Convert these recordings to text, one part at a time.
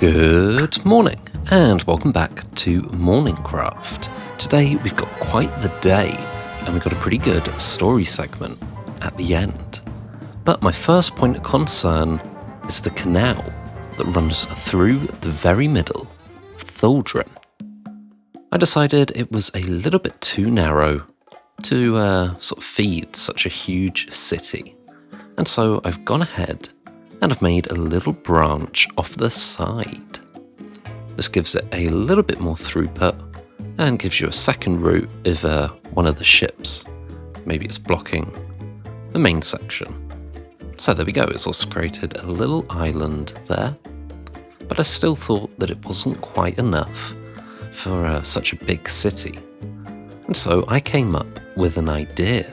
Good morning, and welcome back to MorningCraft. Today we've got quite the day, and we've got a pretty good story segment at the end. But my first point of concern is the canal that runs through the very middle of Thuldrin. I decided it was a little bit too narrow to sort of feed such a huge city, and so I've gone ahead and I've made a little branch off the side. This gives it a little bit more throughput and gives you a second route if one of the ships, maybe it's blocking the main section. So there we go, it's also created a little island there, but I still thought that it wasn't quite enough for such a big city. And so I came up with an idea.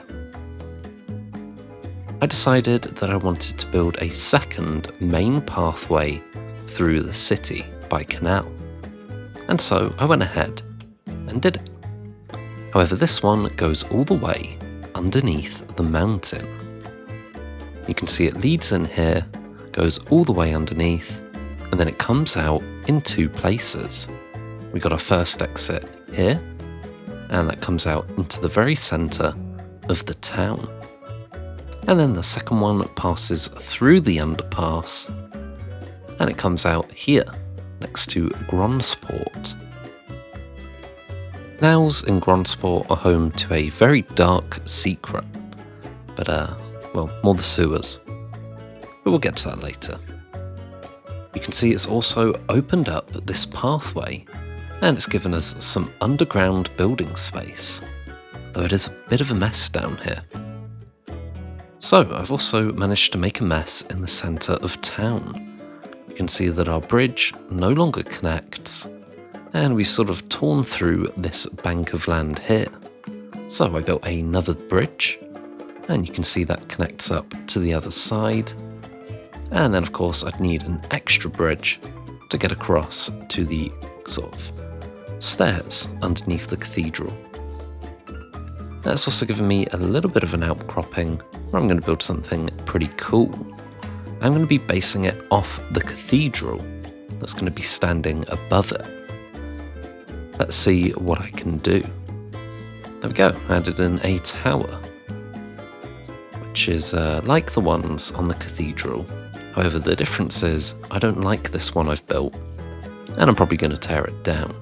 I decided that I wanted to build a second main pathway through the city by canal. And so I went ahead and did it. However, this one goes all the way underneath the mountain. You can see it leads in here, goes all the way underneath, and then it comes out in two places. We got our first exit here, and that comes out into the very center of the town. And then the second one passes through the underpass, and it comes out here, next to Gronsport. Canals in Gronsport are home to a very dark secret, but more the sewers. But we'll get to that later. You can see it's also opened up this pathway, and it's given us some underground building space, though it is a bit of a mess down here. So I've also managed to make a mess in the centre of town. You can see that our bridge no longer connects, and we sort of torn through this bank of land here. So I built another bridge, and you can see that connects up to the other side. And then of course I'd need an extra bridge to get across to the sort of stairs underneath the cathedral. That's also given me a little bit of an outcropping where I'm going to build something pretty cool. I'm going to be basing it off the cathedral that's going to be standing above it. Let's see what I can do. There we go, added in a tower, which is like the ones on the cathedral. However, the difference is I don't like this one I've built, and I'm probably going to tear it down.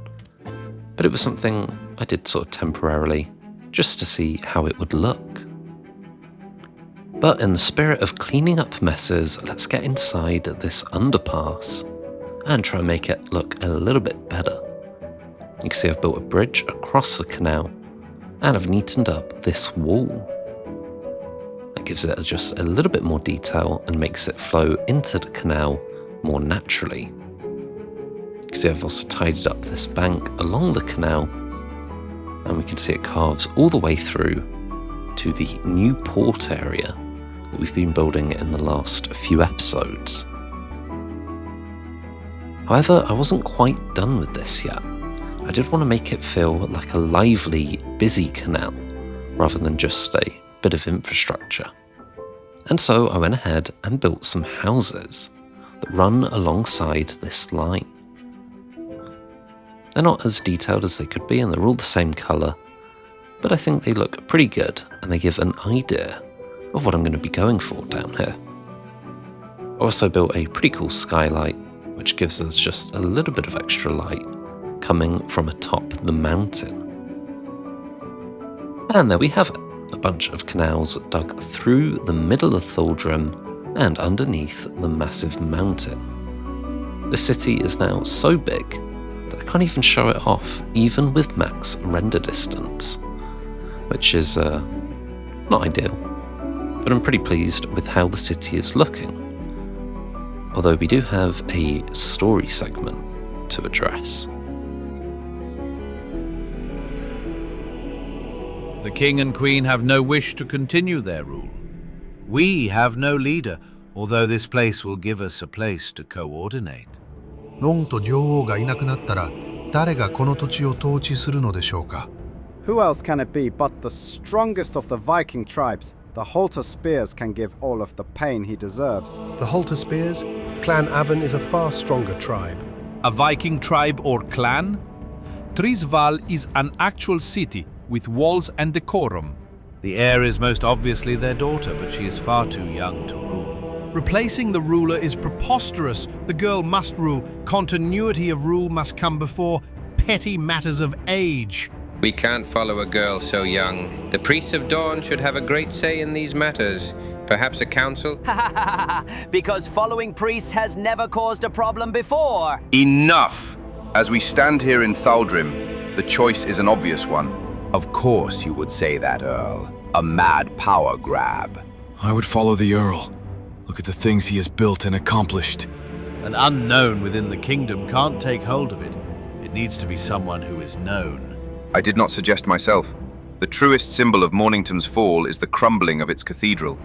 But it was something I did sort of temporarily, just to see how it would look. But in the spirit of cleaning up messes, let's get inside this underpass and try and make it look a little bit better. You can see I've built a bridge across the canal, and I've neatened up this wall. That gives it just a little bit more detail and makes it flow into the canal more naturally. You can see I've also tidied up this bank along the canal, and we can see it carves all the way through to the new port area that we've been building in the last few episodes. However, I wasn't quite done with this yet. I did want to make it feel like a lively, busy canal, rather than just a bit of infrastructure. And so I went ahead and built some houses that run alongside this line. They're not as detailed as they could be, and they're all the same colour, but I think they look pretty good, and they give an idea of what I'm going to be going for down here. I also built a pretty cool skylight, which gives us just a little bit of extra light coming from atop the mountain. And there we have it, a bunch of canals dug through the middle of Thuldrin and underneath the massive mountain. The city is now so big that I can't even show it off, even with max render distance, which is not ideal, but I'm pretty pleased with how the city is looking. Although we do have a story segment to address. The king and queen have no wish to continue their rule. We have no leader, although this place will give us a place to coordinate. 王と女王がいなくなったら、誰がこの土地を統治するのでしょうか? Who else can it be but the strongest of the Viking tribes? The halter spears can give Olaf the pain he deserves. The halter spears? Clan Avon is a far stronger tribe. A Viking tribe or clan? Trisval is an actual city with walls and decorum. The heir is most obviously their daughter, but she is far too young to rule. Replacing the ruler is preposterous. The girl must rule. Continuity of rule must come before petty matters of age. We can't follow a girl so young. The priests of Dawn should have a great say in these matters. Perhaps a council? Because following priests has never caused a problem before. Enough! As we stand here in Thaldrim, the choice is an obvious one. Of course you would say that, Earl. A mad power grab. I would follow the Earl. Look at the things he has built and accomplished. An unknown within the kingdom can't take hold of it. It needs to be someone who is known. I did not suggest myself. The truest symbol of Mornington's fall is the crumbling of its cathedral.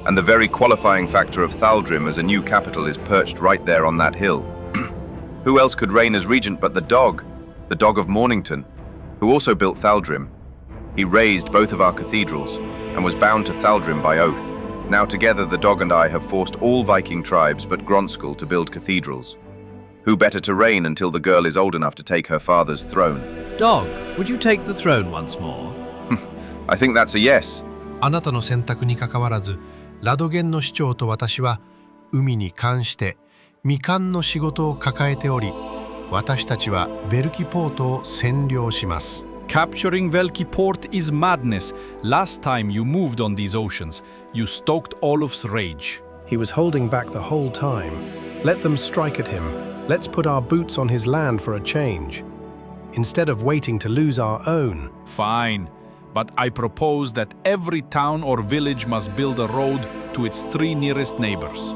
And the very qualifying factor of Thaldrim as a new capital is perched right there on that hill. Who else could reign as regent but the dog of Mornington, who also built Thaldrim? He raised both of our cathedrals and was bound to Thaldrim by oath. Now together the dog and I have forced all Viking tribes but Gronskell to build cathedrals. Who better to reign until the girl is old enough to take her father's throne? Dog, would you take the throne once more? I think that's a yes. あなたの選択に関わらず、ラドゲンの市長と私は海に関して未完の仕事を抱えており、私たちはベルキポートを占領します。Capturing Velki Port is madness. Last time you moved on these oceans, you stoked Olaf's rage. He was holding back the whole time. Let them strike at him. Let's put our boots on his land for a change, instead of waiting to lose our own. Fine, but I propose that every town or village must build a road to its 3 nearest neighbors.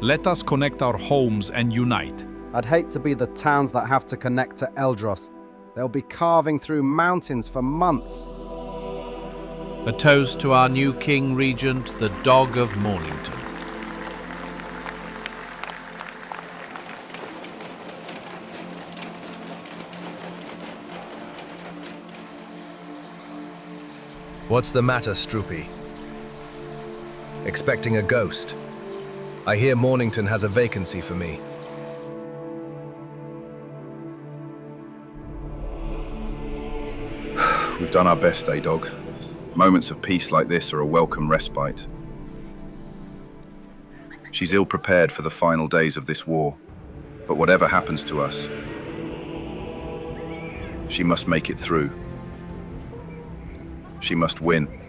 Let us connect our homes and unite. I'd hate to be the towns that have to connect to Eldros. They'll be carving through mountains for months. A toast to our new king regent, the Dog of Mornington. What's the matter, Stroopy? Expecting a ghost? I hear Mornington has a vacancy for me. We've done our best, dog. Moments of peace like this are a welcome respite. She's ill-prepared for the final days of this war, but whatever happens to us, she must make it through. She must win.